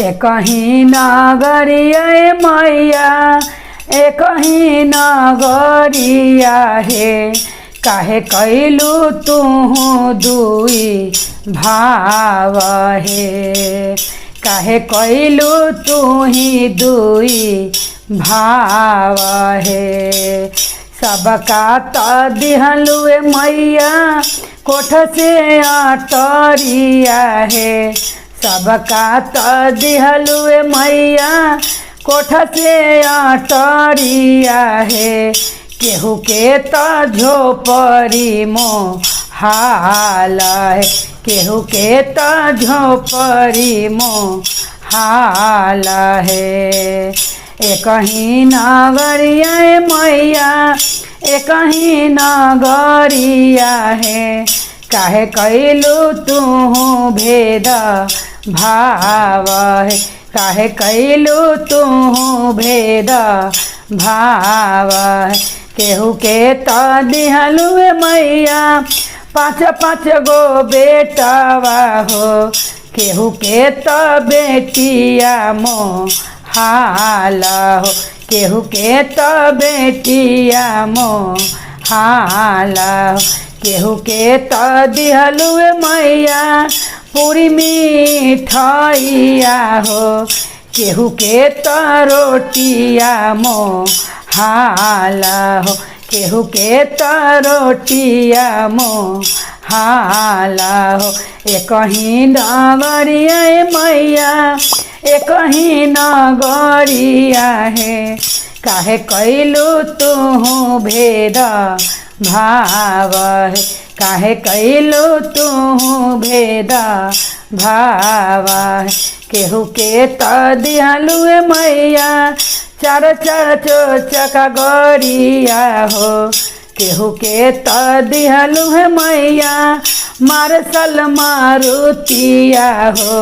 एक ही नगरिया मैया एक ही नगरिया हे काहे कैलू तू दुई भाव हे काहे कैलू तू ही दुई भाव हे सबका त दिहलुए मैया कोठ से अटरिया हे सबका त दिहलुए मैया कोठ से अटरिया हे केहू के त झोपड़ी मो हाल है केहू के त झोपड़ी मो हाल है एक ही नगरिया मैया एक ही नगरिया है काहे कैलू तू भेद भाव है काहे कैलू तू भेद भाव है केहू के त दिहलू मैया पाँच पाँच गो बेटवा हो केहू के त बेटिया मो हाल हो केहू के त बेटिया मो हाल हो केहू के त दिहलू मैया पूरी मिठाइया हो केहू के त रोटिया मो हाल हो केहू के त रोटिया मो हाल हो एक ही नगरिया मैया एक ही नगरिया है काहे कैलू तू भेद भाव है काहे कैलू तू भेद भाव है केहू के त दिहलू मैया चार चार चोचका गड़िया हो केहू के त दिहलू मैया मार्शल मारुतिया हो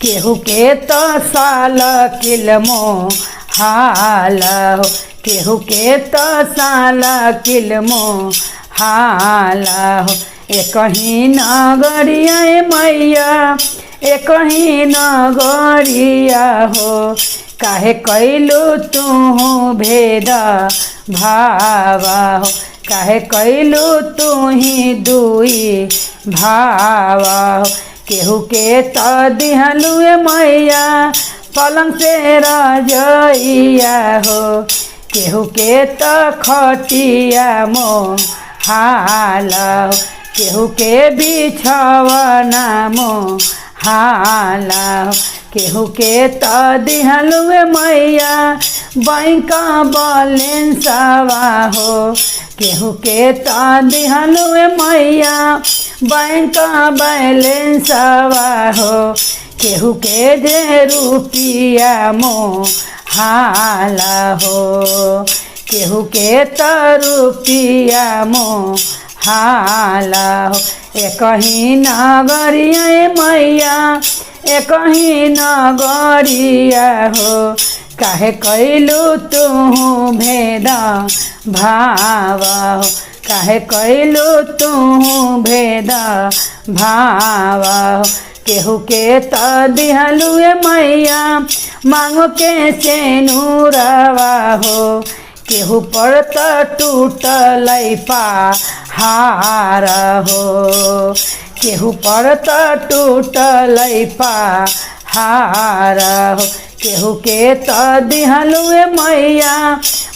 केहू के त साइकिल मो हाल हो केहू के त साइकिल मो हाल हो एक ही नगरिया मैया एक ही नगरिया हो काहे कैलू तू भेद भाव हो काहे कैलू तू ही दुई भाव हो केहू के त दिहलू मैया पलंग से रजइया हो केहू के त खटिया मो हाल हो केहू के बिछवना मो हाल हो केहू के त दिहलू मैया बैंक बैलेंसवा हो केहू के त दिहलू मैया बैंक बैलेंसवा हो केहू के जे रुपिया मो हाल हो केहू के त रुपिया मो हाल हो एक ही नगरिया मैया एक ही नगरिया हो काहे कैलू तू भेद भाव हो काहे कैलू तू भेद भाव हो केहू के त दिहलू मैया मांगो के सेनुरवा हो केहू पर त टूटल पहाड़ हो केहू पर त टूटल पहाड़ हो केहू के त दिहलू मैया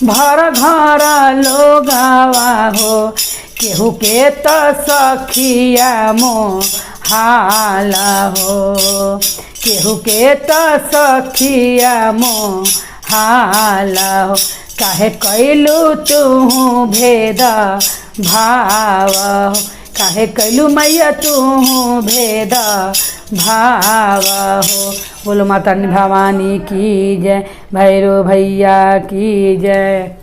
भर घर लोगवा हो केहू के त सखिया मो हाल हो केहू के त सखिया मो हाल हो काहे कैलू तू भेद भाव हो काहे कैलू मैया तू भेद भाव हो। बोलो माता भवानी की जय, भैरव भैया की जय।